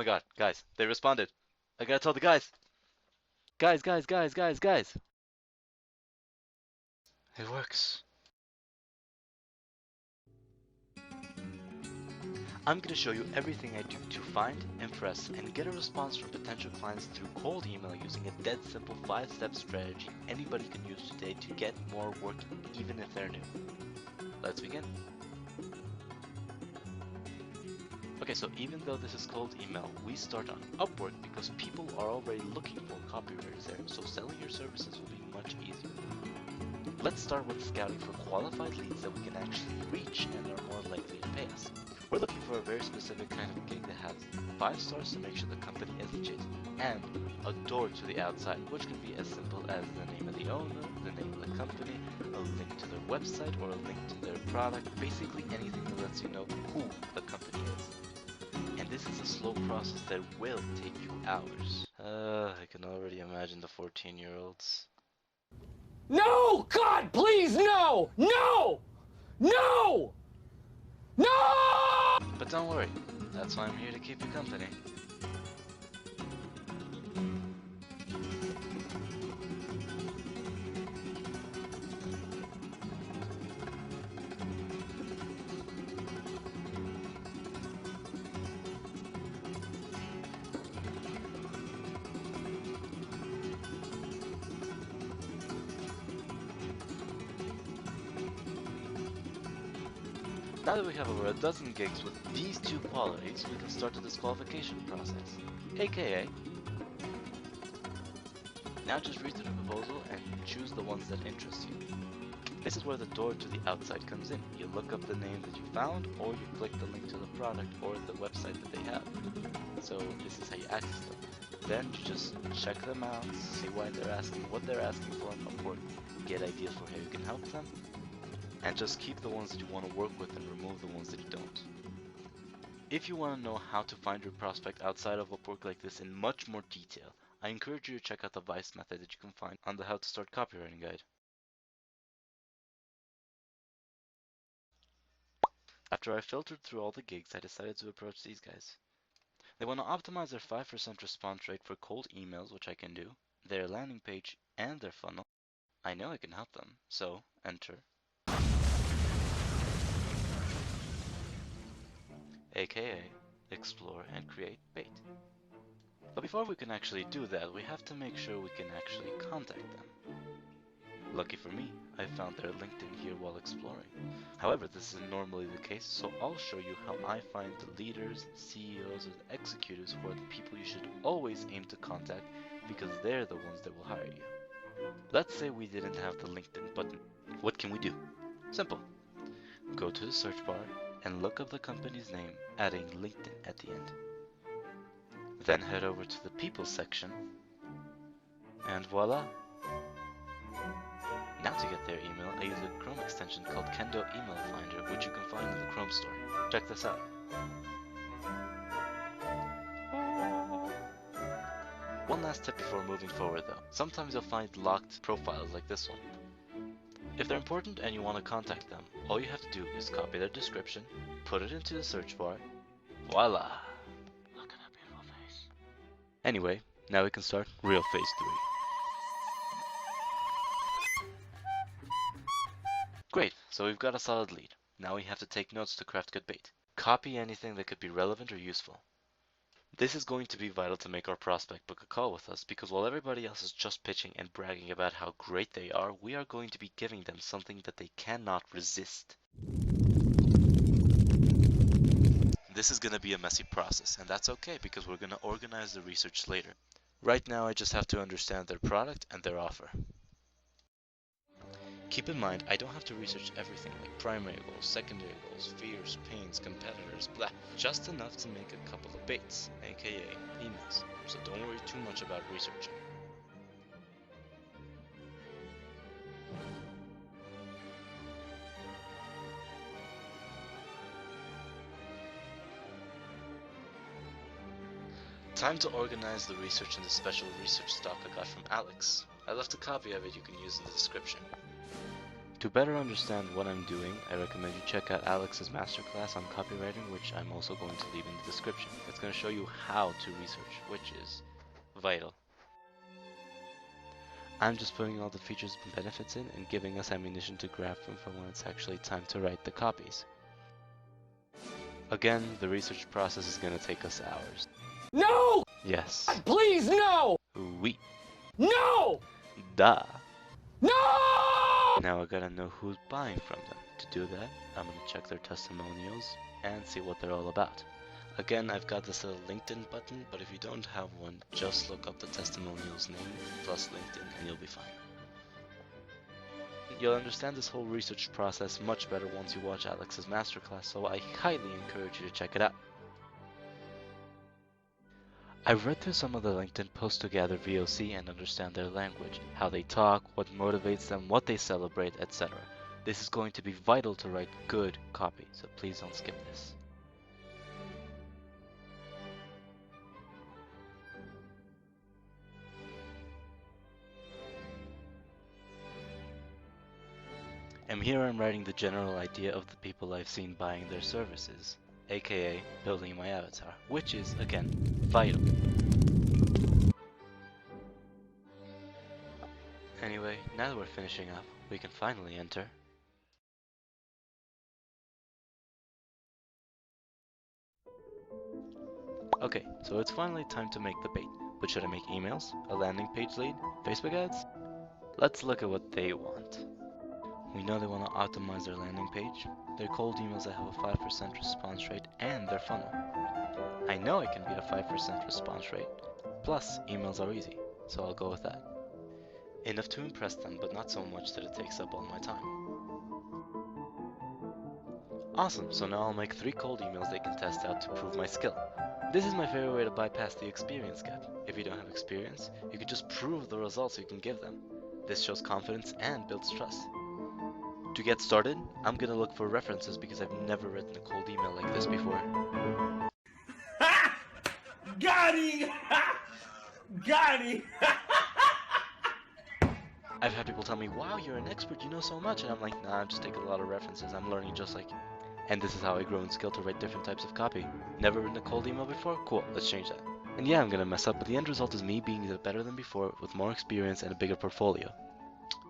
my god, guys, they responded. I gotta tell the guys. Guys. It works. I'm going to show you everything I do to find, impress, and get a response from potential clients through cold email using a dead simple 5-step strategy anybody can use today to get more work even if they're new. Let's begin. Okay, so even though this is cold email, we start on Upwork because people are already looking for copywriters there, so selling your services will be much easier. Let's start with scouting for qualified leads that we can actually reach and are more likely to pay us. We're looking for a very specific kind of gig that has 5 stars to make sure the company is legit, and a door to the outside, which can be as simple as the name of the owner, the name of the company, a link to their website, or a link to their product, basically anything that lets you know who the company is. And this is a slow process that will take you hours. I can already imagine the 14-year-olds. No! God, please, no! No! No! No! But don't worry, that's why I'm here to keep you company. Now that we have over a dozen gigs with these 2 qualities, we can start the disqualification process, aka now just read through the proposal and choose the ones that interest you. This is where the door to the outside comes in. You look up the name that you found, or you click the link to the product or the website that they have. So this is how you access them. Then you just check them out, see why they're asking, what they're asking for on Upwork, get ideas for how you can help them, and just keep the ones that you want to work with and remove the ones that you don't. If you want to know how to find your prospect outside of Upwork like this in much more detail, I encourage you to check out the Vice method that you can find on the How to Start Copywriting guide. After I filtered through all the gigs, I decided to approach these guys. They want to optimize their 5% response rate for cold emails, which I can do, their landing page, and their funnel. I know I can help them, so enter. AKA explore and create bait. But before we can actually do that, we have to make sure we can actually contact them. Lucky for me, I found their LinkedIn here while exploring. However, this isn't normally the case, so I'll show you how I find the leaders, CEOs, or the executives who are the people you should always aim to contact because they're the ones that will hire you. Let's say we didn't have the LinkedIn button. What can we do? Simple. Go to the search bar and look up the company's name, adding LinkedIn at the end. Then head over to the People section, and voila! Now to get their email, I use a Chrome extension called Kendo Email Finder, which you can find in the Chrome store. Check this out. One last tip before moving forward though. Sometimes you'll find locked profiles like this one. If they're important and you want to contact them, all you have to do is copy their description, put it into the search bar, voila! Look at that beautiful face. Anyway, now we can start real phase 3. Great, so we've got a solid lead. Now we have to take notes to craft good bait. Copy anything that could be relevant or useful. This is going to be vital to make our prospect book a call with us because while everybody else is just pitching and bragging about how great they are, we are going to be giving them something that they cannot resist. This is going to be a messy process, and that's okay because we're going to organize the research later. Right now I just have to understand their product and their offer. Keep in mind, I don't have to research everything like primary goals, secondary goals, fears, pains, competitors, blah. Just enough to make a couple of baits, aka emails. So don't worry too much about researching. Time to organize the research in the special research stock I got from Alex. I left a copy of it you can use in the description. To better understand what I'm doing, I recommend you check out Alex's masterclass on copywriting, which I'm also going to leave in the description. It's going to show you how to research, which is vital. I'm just putting all the features and benefits in and giving us ammunition to grab from for when it's actually time to write the copies. Again, the research process is going to take us hours. No! Yes. Please, no! Oui. No! Da. No! Now I gotta know who's buying from them. To do that, I'm gonna check their testimonials and see what they're all about. Again, I've got this little LinkedIn button, but if you don't have one, just look up the testimonials name plus LinkedIn and you'll be fine. You'll understand this whole research process much better once you watch Alex's masterclass, so I highly encourage you to check it out. I've read through some of the LinkedIn posts to gather VOC and understand their language, how they talk, what motivates them, what they celebrate, etc. This is going to be vital to write good copy, so please don't skip this. And here I'm writing the general idea of the people I've seen buying their services, aka building my avatar, which is, again, vital. Anyway, now that we're finishing up, we can finally enter. Okay, so it's finally time to make the bait. But should I make emails, a landing page lead, Facebook ads? Let's look at what they want. We know they want to optimize their landing page, their cold emails that have a 5% response rate, and their funnel. I know I can beat a 5% response rate, plus emails are easy, so I'll go with that. Enough to impress them, but not so much that it takes up all my time. Awesome, so now I'll make 3 cold emails they can test out to prove my skill. This is my favorite way to bypass the experience gap. If you don't have experience, you can just prove the results you can give them. This shows confidence and builds trust. To get started, I'm gonna look for references because I've never written a cold email like this before. Got him! Got him! I've had people tell me, wow, you're an expert, you know so much, and I'm like, nah, I'm just taking a lot of references, I'm learning just like you. And this is how I grow in skill to write different types of copy. Never written a cold email before? Cool, let's change that. And yeah, I'm gonna mess up, but the end result is me being better than before with more experience and a bigger portfolio.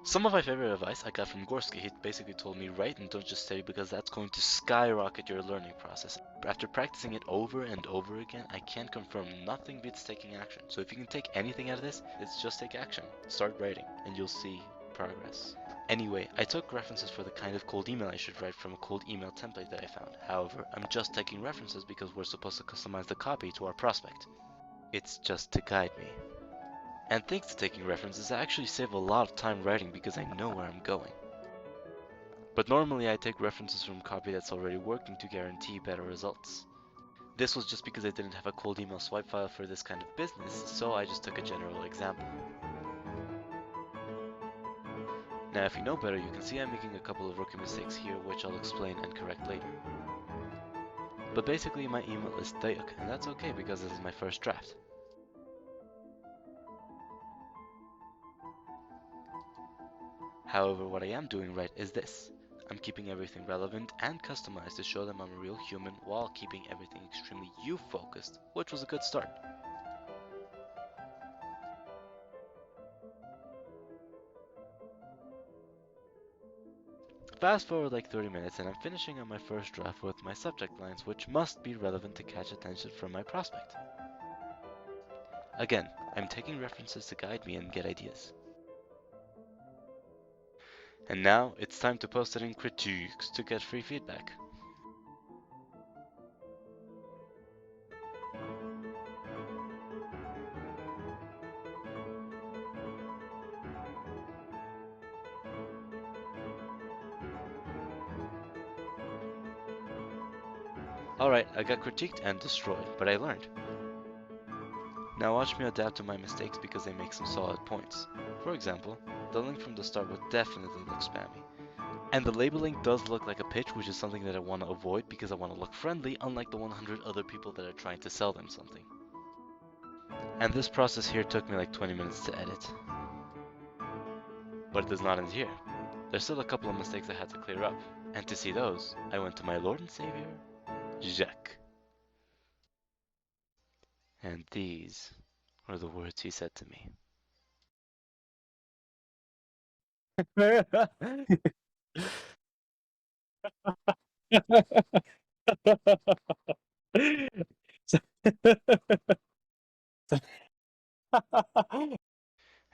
Some of my favorite advice I got from Gorski. He basically told me, write and don't just study because that's going to skyrocket your learning process. After practicing it over and over again, I can confirm nothing beats taking action. So if you can take anything out of this, it's just take action. Start writing and you'll see progress. Anyway, I took references for the kind of cold email I should write from a cold email template that I found. However, I'm just taking references because we're supposed to customize the copy to our prospect. It's just to guide me. And thanks to taking references, I actually save a lot of time writing because I know where I'm going. But normally I take references from copy that's already working to guarantee better results. This was just because I didn't have a cold email swipe file for this kind of business, so I just took a general example. Now if you know better, you can see I'm making a couple of rookie mistakes here which I'll explain and correct later. But basically my email is Dayuk, and that's okay because this is my first draft. However, what I am doing right is this. I'm keeping everything relevant and customized to show them I'm a real human while keeping everything extremely you-focused, which was a good start. Fast forward like 30 minutes and I'm finishing on my first draft with my subject lines, which must be relevant to catch attention from my prospect. Again, I'm taking references to guide me and get ideas. And now it's time to post it in critiques to get free feedback. Alright, I got critiqued and destroyed, but I learned. Now watch me adapt to my mistakes because they make some solid points. For example, the link from the start would definitely look spammy. And the labeling does look like a pitch, which is something that I want to avoid because I want to look friendly, unlike the 100 other people that are trying to sell them something. And this process here took me like 20 minutes to edit. But it does not end here. There's still a couple of mistakes I had to clear up, and to see those, I went to my Lord and Savior, Jacques. And these were the words he said to me.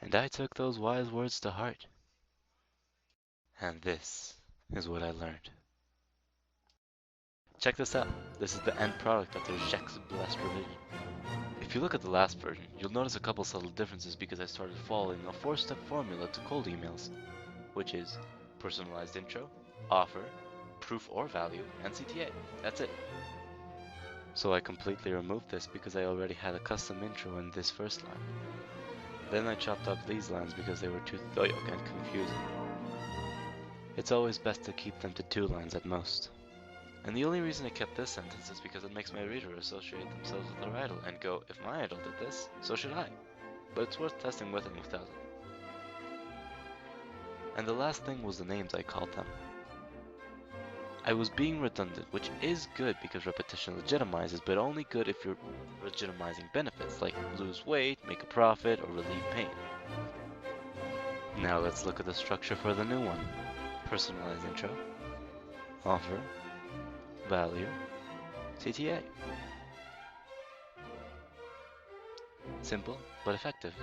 And I took those wise words to heart. And this is what I learned. Check this out. This is the end product of the Jacques Blessed revision. If you look at the last version, you'll notice a couple subtle differences because I started following a 4-step formula to cold emails, which is personalized intro, offer, proof or value, and CTA. That's it. So I completely removed this because I already had a custom intro in this first line. Then I chopped up these lines because they were too thick and confusing. It's always best to keep them to 2 lines at most. And the only reason I kept this sentence is because it makes my reader associate themselves with their idol and go, if my idol did this, so should I. But it's worth testing with and without it. And the last thing was the names I called them. I was being redundant, which is good because repetition legitimizes, but only good if you're legitimizing benefits like lose weight, make a profit, or relieve pain. Now let's look at the structure for the new one. Personalized intro, offer, value, CTA. Simple, but effective.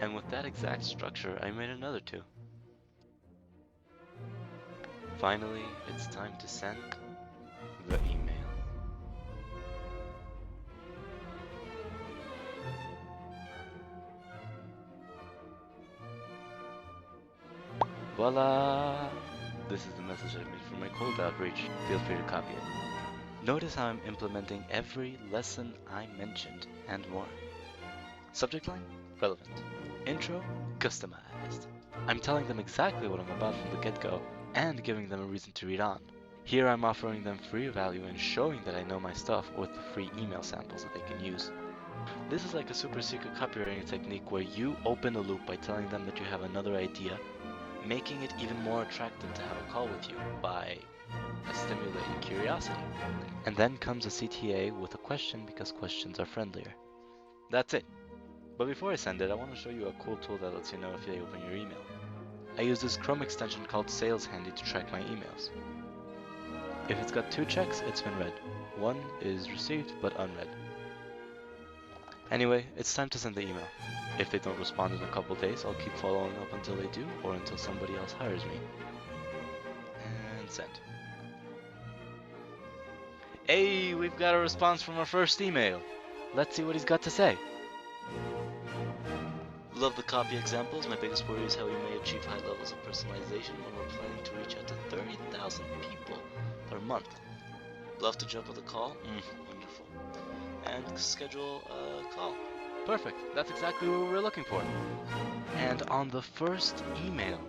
And with that exact structure, I made another 2. Finally, it's time to send the email. Voila! This is the message I made for my cold outreach. Feel free to copy it. Notice how I'm implementing every lesson I mentioned and more. Subject line? Relevant. Intro? Customized. I'm telling them exactly what I'm about from the get-go and giving them a reason to read on. Here I'm offering them free value and showing that I know my stuff with the free email samples that they can use. This is like a super secret copywriting technique where you open a loop by telling them that you have another idea, making it even more attractive to have a call with you by stimulating curiosity. And then comes a CTA with a question because questions are friendlier. That's it. But before I send it, I want to show you a cool tool that lets you know if they open your email. I use this Chrome extension called Sales Handy to track my emails. If it's got 2 checks, it's been read. 1 is received but unread. Anyway, it's time to send the email. If they don't respond in a couple days, I'll keep following up until they do or until somebody else hires me. And send. Hey, we've got a response from our first email. Let's see what he's got to say. Love the copy examples. My biggest worry is how we may achieve high levels of personalization when we're planning to reach out to 30,000 people per month. Love to jump on the call. Wonderful. And schedule a call. Perfect. That's exactly what we're looking for. And on the first email,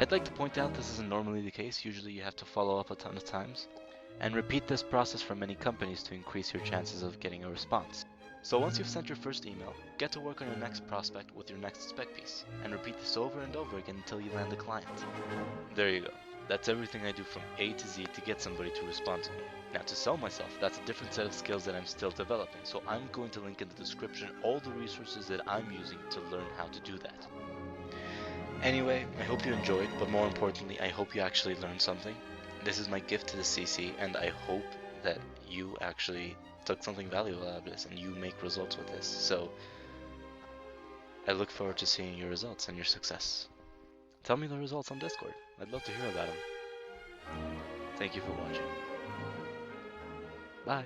I'd like to point out this isn't normally the case. Usually you have to follow up a ton of times and repeat this process for many companies to increase your chances of getting a response. So once you've sent your first email, get to work on your next prospect with your next spec piece, and repeat this over and over again until you land a client. There you go. That's everything I do from A to Z to get somebody to respond to me. Now to sell myself, that's a different set of skills that I'm still developing, so I'm going to link in the description all the resources that I'm using to learn how to do that. Anyway, I hope you enjoyed, but more importantly, I hope you actually learned something. This is my gift to the CC, and I hope that you actually took something valuable out of this and you make results with this. So I look forward to seeing your results and your success. Tell me the results on Discord. I'd love to hear about them. Thank you for watching. Bye.